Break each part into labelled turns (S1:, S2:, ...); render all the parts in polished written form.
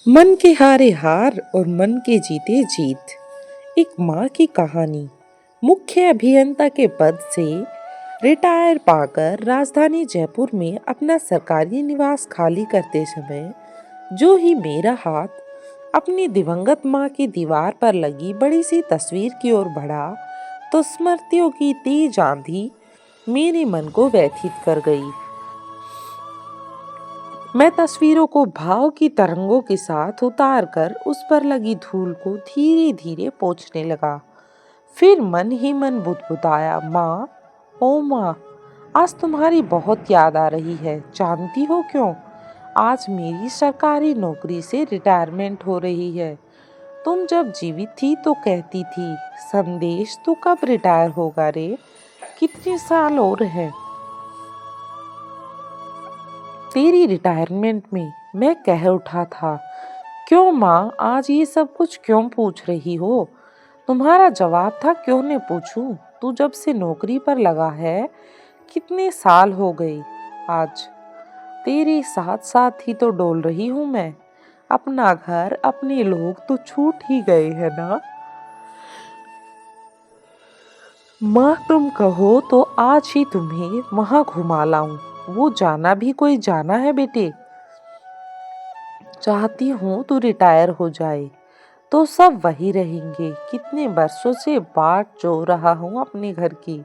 S1: मन के हारे हार और मन के जीते जीत। एक माँ की कहानी। मुख्य अभियंता के पद से रिटायर पाकर राजधानी जयपुर में अपना सरकारी निवास खाली करते समय जो ही मेरा हाथ अपनी दिवंगत माँ की दीवार पर लगी बड़ी सी तस्वीर की ओर बढ़ा तो स्मृतियों की तेज आंधी मेरे मन को व्यथित कर गई। मैं तस्वीरों को भाव की तरंगों के साथ उतार कर उस पर लगी धूल को धीरे धीरे पोंछने लगा। फिर मन ही मन बुदबुदाया, माँ, ओ माँ, आज तुम्हारी बहुत याद आ रही है। जानती हो क्यों? आज मेरी सरकारी नौकरी से रिटायरमेंट हो रही है। तुम जब जीवित थी तो कहती थी, संदेश तू कब रिटायर होगा रे? कितने साल और हैं? तेरी रिटायरमेंट में मैं कह उठा था, क्यों माँ, आज ये सब कुछ क्यों पूछ रही हो? तुम्हारा जवाब था, क्यों न पूछूं? तू जब से नौकरी पर लगा है, कितने साल हो गए आज? तेरे साथ साथ ही तो डोल रही हूँ मैं। अपना घर, अपने लोग तो छूट ही गए हैं ना। माँ, तुम कहो तो आज ही तुम्हें वहां घुमा लाऊं। वो जाना भी कोई जाना है बेटे। चाहती हूँ तू रिटायर हो जाए तो सब वही रहेंगे। कितने बरसों से बाट जो रहा हूँ अपने घर की।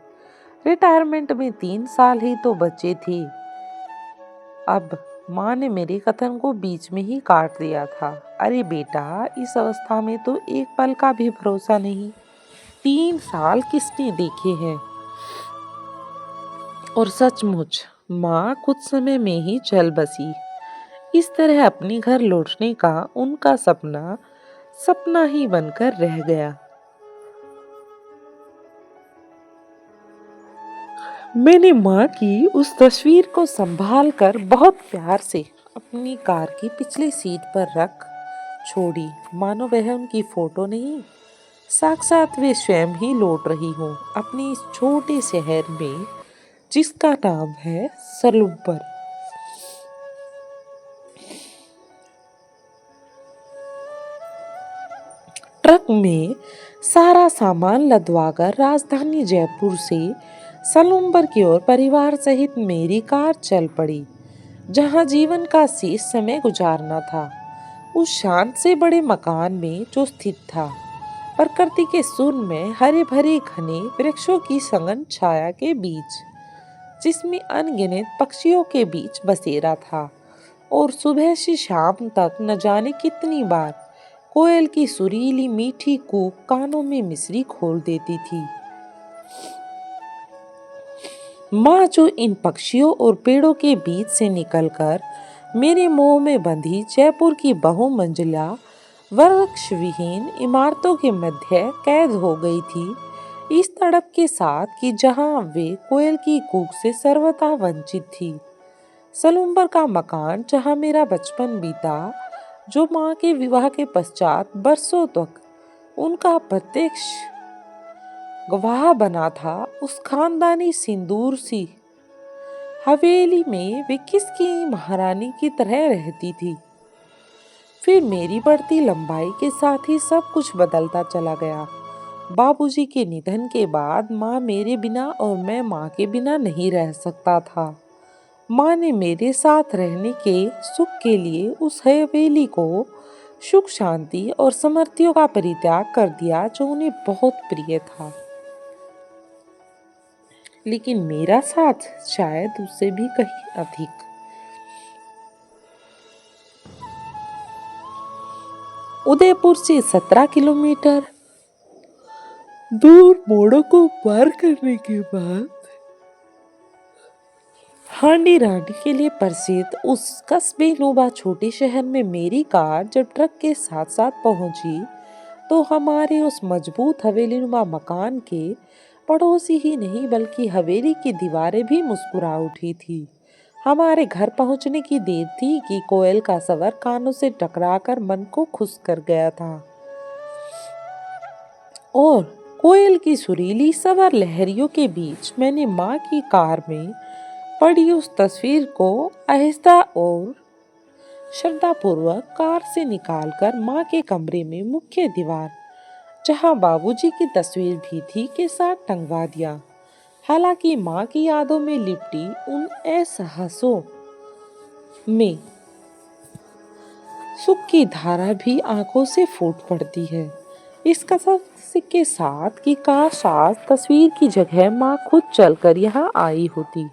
S1: रिटायरमेंट में 3 साल ही तो बचे थे। अब माँ ने मेरे कथन को बीच में ही काट दिया था। अरे बेटा, इस अवस्था में तो एक पल का भी भरोसा नहीं। 3 साल किसने देखे हैं? और सचमुच माँ कुछ समय में ही चल बसी। इस तरह अपने घर लौटने का उनका सपना सपना ही बनकर रह गया। मैंने माँ की उस तस्वीर को संभाल कर बहुत प्यार से अपनी कार की पिछली सीट पर रख छोड़ी, मानो वह उनकी फोटो नहीं, साक्षात वे स्वयं ही लौट रही हूँ अपने इस छोटे शहर में जिसका नाम है सलूबर। ट्रक में सारा सामान लदवाकर राजधानी जयपुर से सलूम्बर की ओर परिवार सहित मेरी कार चल पड़ी, जहां जीवन का शेष समय गुजारना था। उस शांत से बड़े मकान में जो स्थित था, प्रकृति के सुर में हरे भरे घने वृक्षों की सघन छाया के बीच, जिसमें अनगिनत पक्षियों के बीच बसेरा था, और सुबह से शाम तक न जाने कितनी बार कोयल की सुरीली मीठी कूक कानों में मिश्री खोल देती थी। माँ जो इन पक्षियों और पेड़ों के बीच से निकलकर मेरे मुंह में बंधी जयपुर की बहुमंजिला वृक्ष विहीन इमारतों के मध्य कैद हो गई थी, इस तड़प के साथ कि जहां वे कोयल की कूक से सर्वथा वंचित थी। सलूम्बर का मकान जहां मेरा बचपन बीता, जो माँ के विवाह के पश्चात बरसों तक उनका प्रत्यक्ष गवाह बना था, उस खानदानी सिंदूर सी हवेली में वे किसकी महारानी की तरह रहती थी। फिर मेरी बढ़ती लंबाई के साथ ही सब कुछ बदलता चला गया। बाबूजी के निधन के बाद माँ मेरे बिना और मैं माँ के बिना नहीं रह सकता था। माँ ने मेरे साथ रहने के सुख के लिए उस हवेली को सुख शांति और समृद्धियों का परित्याग कर दिया जो उन्हें बहुत प्रिय था। लेकिन मेरा साथ शायद उससे भी कहीं अधिक। उदयपुर से 17 किलोमीटर दूर मोड़ों को पार करने के बाद हांडी रांडी के लिए प्रसिद्ध उस कस्बे नुमा छोटे शहर में मेरी कार जब ट्रक के साथ साथ पहुंची, तो हमारे उस मजबूत हवेली नुमा मकान के पड़ोसी ही नहीं बल्कि हवेली की दीवारें भी मुस्कुरा उठी थी। हमारे घर पहुंचने की देर थी कि कोयल का सवर कानों से टकराकर मन को खुश कर गया था, और कोयल की सुरीली सवर लहरियों के बीच मैंने माँ की कार में पड़ी उस तस्वीर को आहिस्ता और श्रद्धापूर्वक कार से निकालकर माँ के कमरे में मुख्य दीवार, जहाँ बाबूजी की तस्वीर भी थी, के साथ टंगवा दिया। हालांकि माँ की यादों में लिपटी उन एहसासों में सुख की धारा भी आंखों से फूट पड़ती है। इस कसम के साथ कि काश आज तस्वीर की जगह माँ खुद चलकर यहाँ आई होती।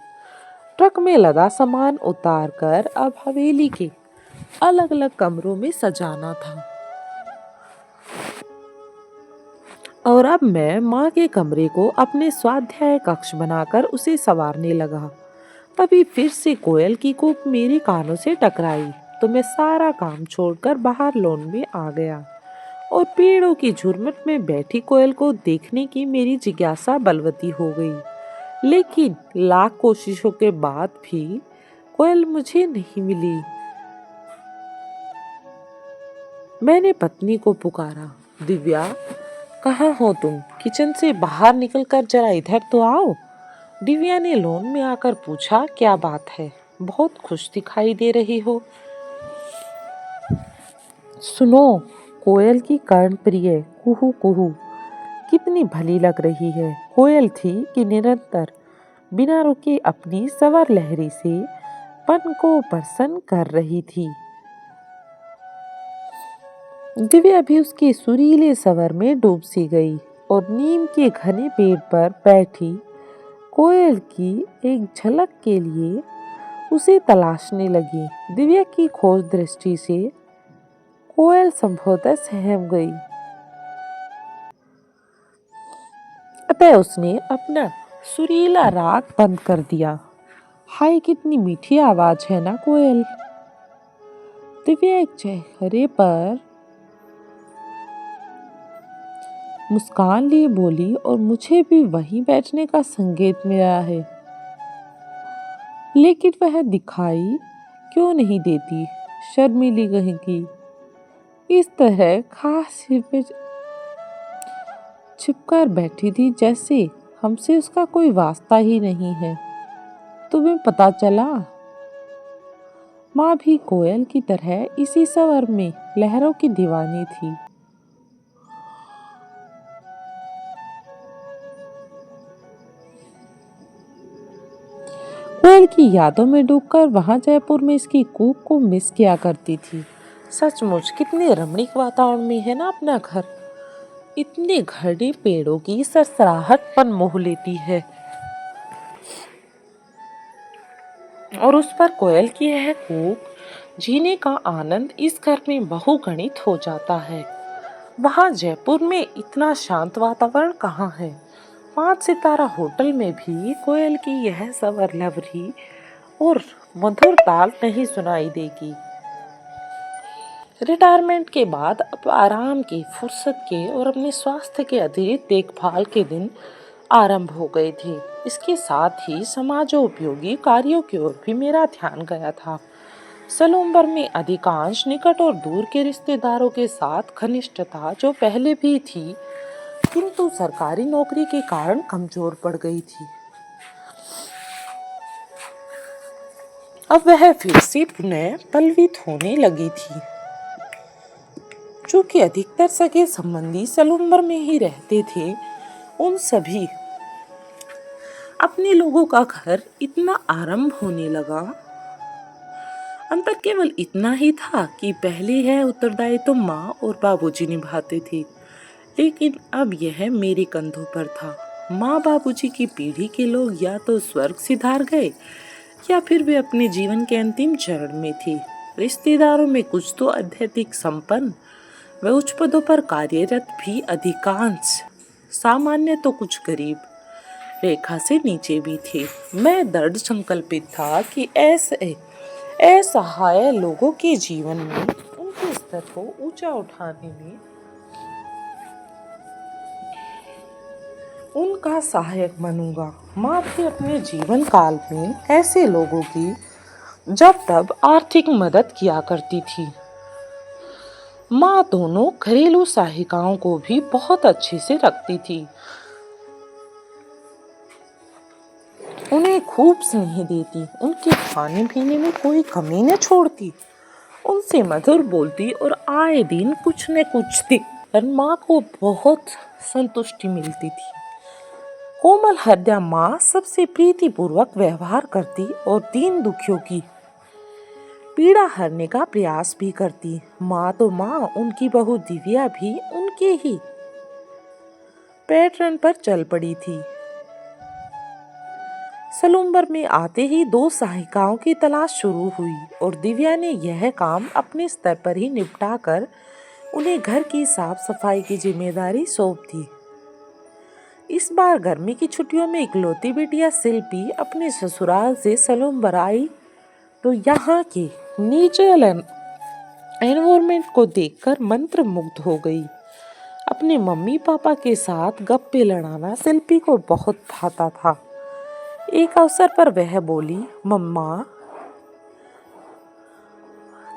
S1: ट्रक में लदा सामान उतार कर अब हवेली के अलग अलग कमरों में सजाना था और अब मैं माँ के कमरे को अपने स्वाध्याय कक्ष बनाकर उसे संवारने लगा। तभी फिर से कोयल की कूक मेरे कानों से टकराई तो मैं सारा काम छोड़कर बाहर लॉन में आ गया और पेड़ों की झुरमुट में बैठी कोयल को देखने की मेरी जिज्ञासा बलवती हो गई। लेकिन लाख कोशिशों के बाद भी कोयल मुझे नहीं मिली। मैंने पत्नी को पुकारा, दिव्या कहाँ हो तुम? किचन से बाहर निकलकर जरा इधर तो आओ। दिव्या ने लॉन में आकर पूछा, क्या बात है? बहुत खुश दिखाई दे रही हो। सुनो, कोयल की कर्णप्रिय कुहू कुहू कितनी भली लग रही है। कोयल थी कि निरंतर बिना रुके अपनी सवर लहरी से मन को प्रसन्न कर रही थी। दिव्या भी उसके सुरीले सवर में डूब सी गई और नीम के घने पेड़ पर बैठी कोयल की एक झलक के लिए उसे तलाशने लगी। दिव्या की खोज दृष्टि से कोयल संभवतः सहम गई, अतः उसने अपना सुरीला राग बंद कर दिया। हाय, कितनी मीठी आवाज है ना कोयल। दिव्या एक चेहरे पर मुस्कान लिए बोली, और मुझे भी वहीं बैठने का संकेत मिला है, लेकिन वह दिखाई क्यों नहीं देती। शर्मीली कहेगी। इस तरह खास में छिपकर बैठी थी जैसे हमसे उसका कोई वास्ता ही नहीं है। तुम्हें पता चला? माँ भी कोयल की तरह इसी सवर में लहरों की दीवानी थी। कोयल की यादों में डूबकर वहां जयपुर में इसकी कूक को मिस किया करती थी। सचमुच कितने रमणीक वातावरण में है ना अपना घर। इतने घने पेड़ों की सरसराहट मन मोह लेती है और उस पर कोयल की यह कूक जीने का आनंद इस घर में बहुगणित हो जाता है। वहाँ जयपुर में इतना शांत वातावरण कहाँ है। 5 सितारा होटल में भी कोयल की यह सवर लवरी और मधुर ताल नहीं सुनाई देगी। रिटायरमेंट के बाद अब आराम की, फुर्सत के और अपने स्वास्थ्य के अतिरिक्त देखभाल के दिन आरंभ हो गए थे। इसके साथ ही समाजोपयोगी कार्यों की ओर भी मेरा ध्यान गया था। सलूम्बर में अधिकांश निकट और दूर के रिश्तेदारों के साथ घनिष्ठता जो पहले भी थी, किंतु सरकारी नौकरी के कारण कमजोर पड़ गई थी, अब वह फिर से पुनः पल्वित होने लगी थी। चूंकि अधिकतर सगे संबंधी सलूम्बर में ही रहते थे, उन सभी अपने लोगों का घर इतना आरंभ होने लगा। अंतर केवल इतना ही था कि पहले यह उत्तरदायित्व तो माँ और बाबूजी निभाते थे, लेकिन अब यह मेरे कंधों पर था। माँ बाबूजी की पीढ़ी के लोग या तो स्वर्ग सिधार गए या फिर वे अपने जीवन के अंतिम चरण में थे। रिश्तेदारों में कुछ तो अत्यधिक संपन्न व उच्च पदों पर कार्यरत भी अधिकांश, सामान्य तो कुछ गरीब रेखा से नीचे भी थे। मैं दृढ़ संकल्पित था कि ऐसे असहाय लोगों के जीवन में उनके स्तर को ऊंचा उठाने में उनका सहायक बनूंगा। माँ भी अपने जीवन काल में ऐसे लोगों की जब तब आर्थिक मदद किया करती थी। माँ दोनों घरेलू सहायिकाओं को भी बहुत अच्छे से रखती थी, उन्हें खूब स्नेह देती, उनके खाने पीने में कोई कमी न छोड़ती उनसे मधुर बोलती और आए दिन कुछ न कुछ देखकर माँ को बहुत संतुष्टि मिलती थी। कोमल हृदय माँ सबसे प्रीतिपूर्वक व्यवहार करती और दीन दुखियों की पीड़ा हरने का प्रयास भी करती। माँ तो माँ, उनकी बहू दिव्या भी उनके ही पैटर्न पर चल पड़ी थी। सलूम्बर में आते ही 2 सहायिकाओं की तलाश शुरू हुई और दिव्या ने यह काम अपने स्तर पर ही निपटा कर उन्हें घर की साफ सफाई की जिम्मेदारी सौंप दी। इस बार गर्मी की छुट्टियों में इकलौती बेटिया शिल्पी अपने ससुराल से सलूम्बर आई तो यहाँ के नेचुरल एनवायरनमेंट को देखकर मंत्रमुग्ध हो गई। अपने मम्मी पापा के साथ गप्पे लड़ाना शिल्पी को बहुत भाता था। एक अवसर पर वह बोली, मम्मा,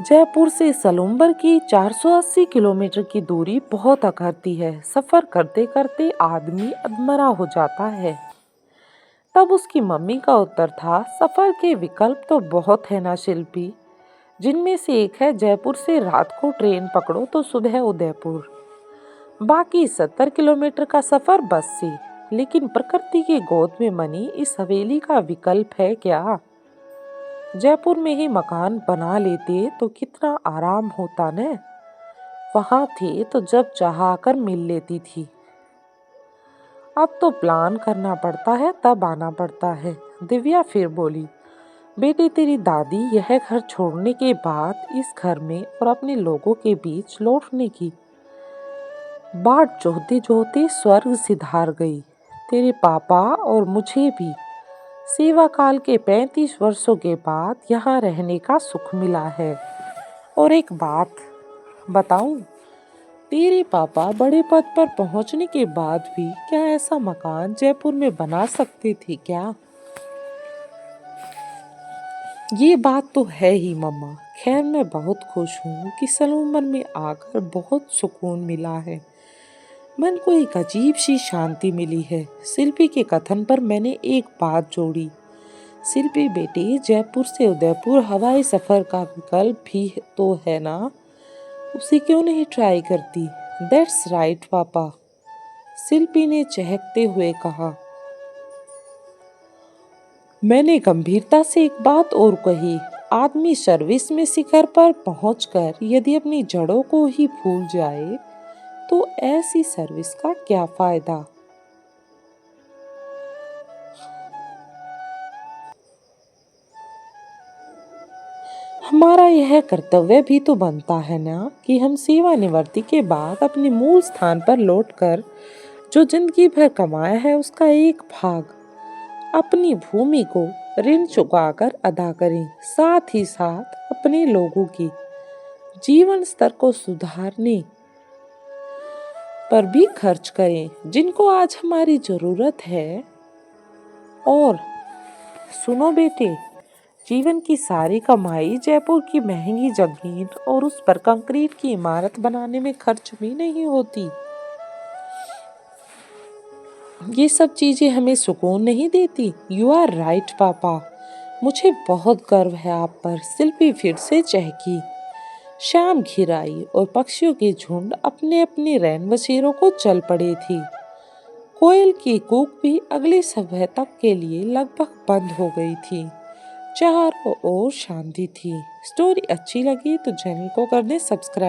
S1: जयपुर से सलूम्बर की 480 किलोमीटर की दूरी बहुत अखरती है। सफर करते करते आदमी अधमरा हो जाता है। तब उसकी मम्मी का उत्तर था, सफर के विकल्प तो बहुत है ना शिल्पी, जिनमें से एक है जयपुर से रात को ट्रेन पकड़ो तो सुबह उदयपुर, बाकी 70 किलोमीटर का सफर बस से। लेकिन प्रकृति की गोद में बनी इस हवेली का विकल्प है क्या? जयपुर में ही मकान बना लेते तो कितना आराम होता न। वहां थे तो जब चाह आकर मिल लेती थी। अब तो प्लान करना पड़ता है, तब आना पड़ता है। दिव्या फिर बोली, बेटी, तेरी दादी यह घर छोड़ने के बाद इस घर में और अपने लोगों के बीच लौटने की बाट जोहते जोहते स्वर्ग सिधार गई। तेरे पापा और मुझे भी सेवा काल के 35 वर्षों के बाद यहाँ रहने का सुख मिला है। और एक बात बताऊं, तेरे पापा बड़े पद पर पहुंचने के बाद भी क्या ऐसा मकान जयपुर में बना सकते थे क्या? ये बात तो है ही मम्मा। खैर, मैं बहुत खुश हूँ कि सलूम्बर में आकर बहुत सुकून मिला है। मन को एक अजीब सी शांति मिली है। शिल्पी के कथन पर मैंने एक बात जोड़ी, शिल्पी बेटी, जयपुर से उदयपुर हवाई सफर का विकल्प भी तो है ना, उसे क्यों नहीं ट्राई करती? दैट्स राइट पापा, शिल्पी ने चहकते हुए कहा। मैंने गंभीरता से एक बात और कही, आदमी सर्विस में शिखर पर पहुंचकर यदि अपनी जड़ों को ही भूल जाए तो ऐसी सर्विस का क्या फायदा? हमारा यह कर्तव्य भी तो बनता है ना कि हम सेवानिवृत्ति के बाद अपने मूल स्थान पर लौटकर जो जिंदगी भर कमाया है उसका एक भाग अपनी भूमि को ऋण चुकाकर अदा करें। साथ ही साथ अपने लोगों की जीवन स्तर को सुधारने पर भी खर्च करें, जिनको आज हमारी जरूरत है। और सुनो बेटे, जीवन की सारी कमाई जयपुर की महंगी जमीन और उस पर कंक्रीट की इमारत बनाने में खर्च भी नहीं होती। ये सब चीजें हमें सुकून नहीं देती। यू आर राइट पापा, मुझे बहुत गर्व है आप पर। शिल्पी फिर से चहकी। शाम घिर आई और पक्षियों के झुंड अपने अपने रैन बसेरों को चल पड़े थी। कोयल की कूक भी अगली सुबह तक के लिए लगभग बंद हो गई थी। चारों ओर शांति थी। स्टोरी अच्छी लगी तो चैनल को कर दें सब्सक्राइब।